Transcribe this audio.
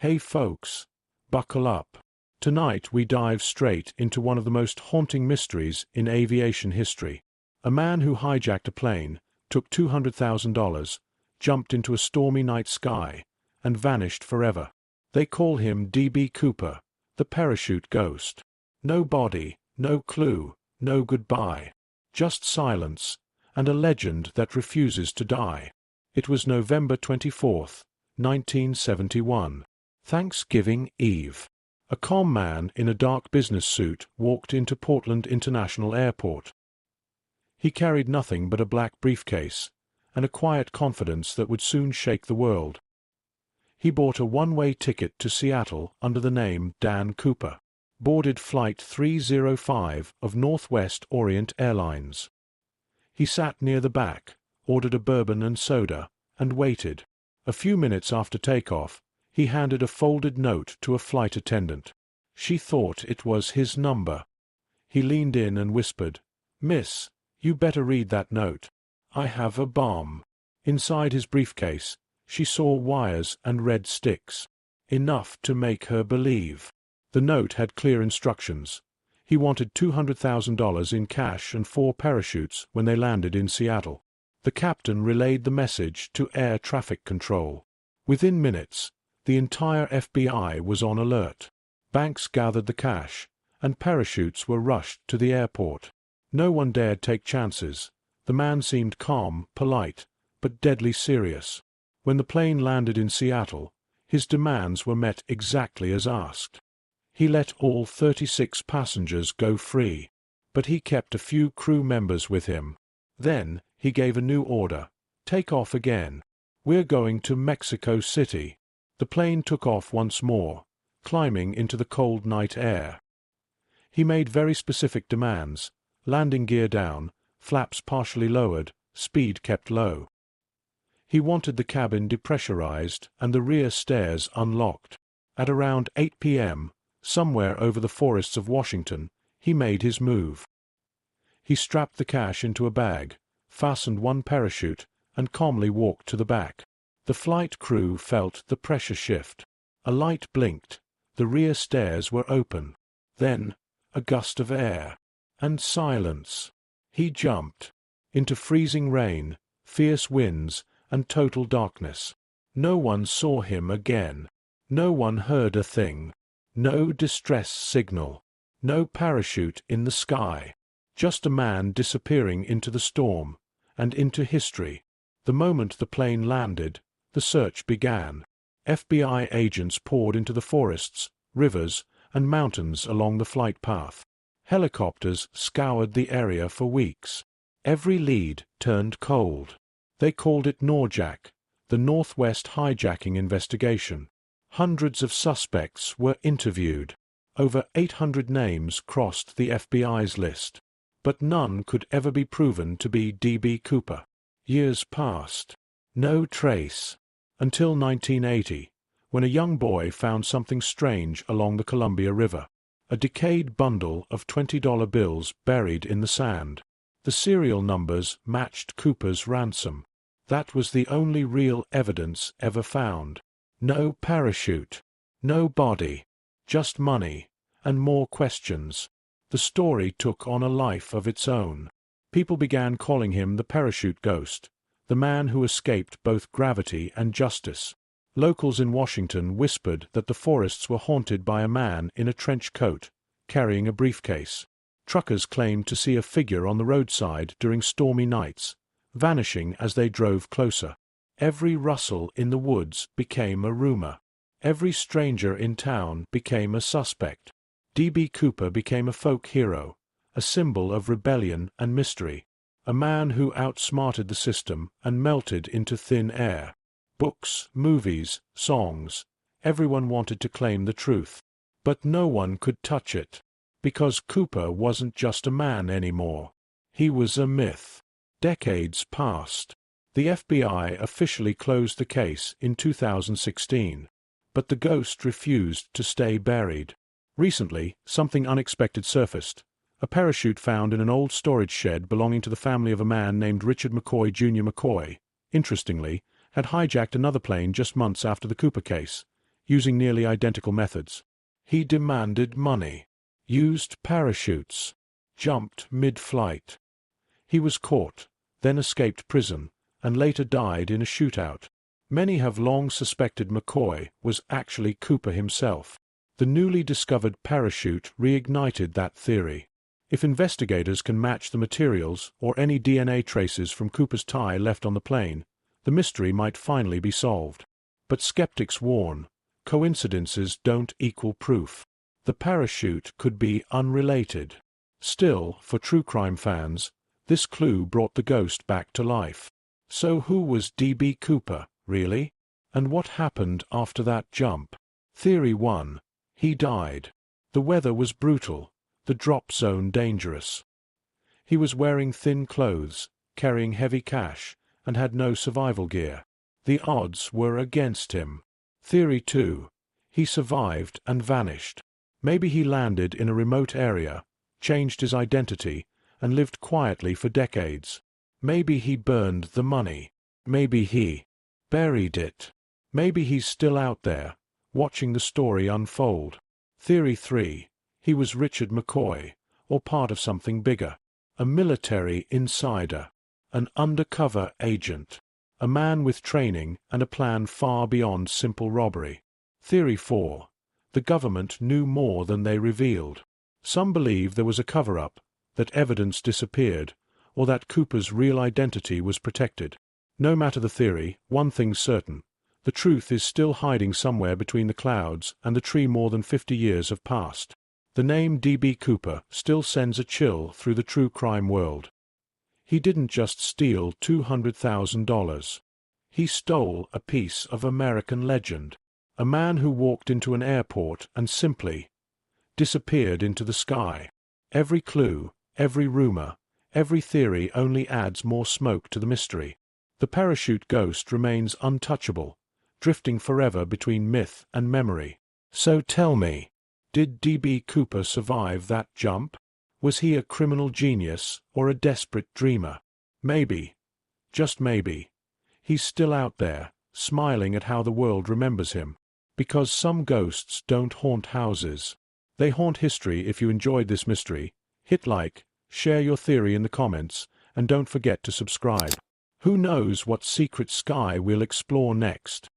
Hey folks, buckle up. Tonight we dive straight into one of the most haunting mysteries in aviation history. A man who hijacked a plane, took $200,000, jumped into a stormy night sky, and vanished forever. They call him D.B. Cooper, the parachute ghost. No body, no clue, no goodbye. Just silence, and a legend that refuses to die. It was November 24th, 1971. Thanksgiving Eve. A calm man in a dark business suit walked into Portland International Airport. He carried nothing but a black briefcase, and a quiet confidence that would soon shake the world. He bought a one-way ticket to Seattle under the name Dan Cooper, boarded Flight 305 of Northwest Orient Airlines. He sat near the back, ordered a bourbon and soda, and waited. A few minutes after takeoff, he handed a folded note to a flight attendant. She thought it was his number. He leaned in and whispered, "Miss, you better read that note. I have a bomb." Inside his briefcase, she saw wires and red sticks. Enough to make her believe. The note had clear instructions. He wanted $200,000 in cash and 4 parachutes when they landed in Seattle. The captain relayed the message to air traffic control. Within minutes, the entire FBI was on alert. Banks gathered the cash, and parachutes were rushed to the airport. No one dared take chances. The man seemed calm, polite, but deadly serious. When the plane landed in Seattle, his demands were met exactly as asked. He let all 36 passengers go free, but he kept a few crew members with him. Then, he gave a new order. "Take off again. We're going to Mexico City." The plane took off once more, climbing into the cold night air. He made very specific demands: landing gear down, flaps partially lowered, speed kept low. He wanted the cabin depressurized and the rear stairs unlocked. At around 8 p.m., somewhere over the forests of Washington, he made his move. He strapped the cash into a bag, fastened one parachute, and calmly walked to the back. The flight crew felt the pressure shift. A light blinked. The rear stairs were open. Then, a gust of air. And silence. He jumped. Into freezing rain, fierce winds, and total darkness. No one saw him again. No one heard a thing. No distress signal. No parachute in the sky. Just a man disappearing into the storm, and into history. The moment the plane landed, the search began. FBI agents poured into the forests, rivers, and mountains along the flight path. Helicopters scoured the area for weeks. Every lead turned cold. They called it NORJAC, the Northwest Hijacking Investigation. Hundreds of suspects were interviewed. Over 800 names crossed the FBI's list. But none could ever be proven to be D.B. Cooper. Years passed. No trace. Until 1980, when a young boy found something strange along the Columbia River. A decayed bundle of $20 bills buried in the sand. The serial numbers matched Cooper's ransom. That was the only real evidence ever found. No parachute. No body. Just money. And more questions. The story took on a life of its own. People began calling him the parachute ghost, the man who escaped both gravity and justice. Locals in Washington whispered that the forests were haunted by a man in a trench coat, carrying a briefcase. Truckers claimed to see a figure on the roadside during stormy nights, vanishing as they drove closer. Every rustle in the woods became a rumor. Every stranger in town became a suspect. D.B. Cooper became a folk hero, a symbol of rebellion and mystery, a man who outsmarted the system and melted into thin air. Books, movies, songs, everyone wanted to claim the truth. But no one could touch it, because Cooper wasn't just a man anymore. He was a myth. Decades passed. The FBI officially closed the case in 2016, but the ghost refused to stay buried. Recently, something unexpected surfaced. A parachute found in an old storage shed belonging to the family of a man named Richard McCoy Jr. McCoy, interestingly, had hijacked another plane just months after the Cooper case. using nearly identical methods. He demanded money, used parachutes, jumped mid-flight. He was caught, then escaped prison, and later died in a shootout. Many have long suspected McCoy was actually Cooper himself. The newly discovered parachute reignited that theory. If investigators can match the materials or any DNA traces from Cooper's tie left on the plane, the mystery might finally be solved. But skeptics warn, coincidences don't equal proof. The parachute could be unrelated. Still, for true crime fans, this clue brought the ghost back to life. So who was D.B. Cooper, really? And what happened after that jump? Theory 1. He died. The weather was brutal, the drop zone dangerous. He was wearing thin clothes, carrying heavy cash, and had no survival gear. The odds were against him. Theory 2. He survived and vanished. Maybe he landed in a remote area, changed his identity, and lived quietly for decades. Maybe he burned the money. Maybe he buried it. Maybe he's still out there, watching the story unfold. Theory 3. He was Richard McCoy, or part of something bigger. A military insider. An undercover agent. A man with training and a plan far beyond simple robbery. Theory 4. The government knew more than they revealed. Some believe there was a cover-up, that evidence disappeared, or that Cooper's real identity was protected. No matter the theory, one thing's certain. The truth is still hiding somewhere between the clouds and the tree more than 50 years have passed. The name D.B. Cooper still sends a chill through the true crime world. He didn't just steal $200,000. He stole a piece of American legend. A man who walked into an airport and simply disappeared into the sky. Every clue, every rumor, every theory only adds more smoke to the mystery. The parachute ghost remains untouchable, drifting forever between myth and memory. So tell me, did D.B. Cooper survive that jump? Was he a criminal genius or a desperate dreamer? Maybe, just maybe, he's still out there, smiling at how the world remembers him. Because some ghosts don't haunt houses. They haunt history. If you enjoyed this mystery, hit like, share your theory in the comments, and don't forget to subscribe. Who knows what secret sky we'll explore next?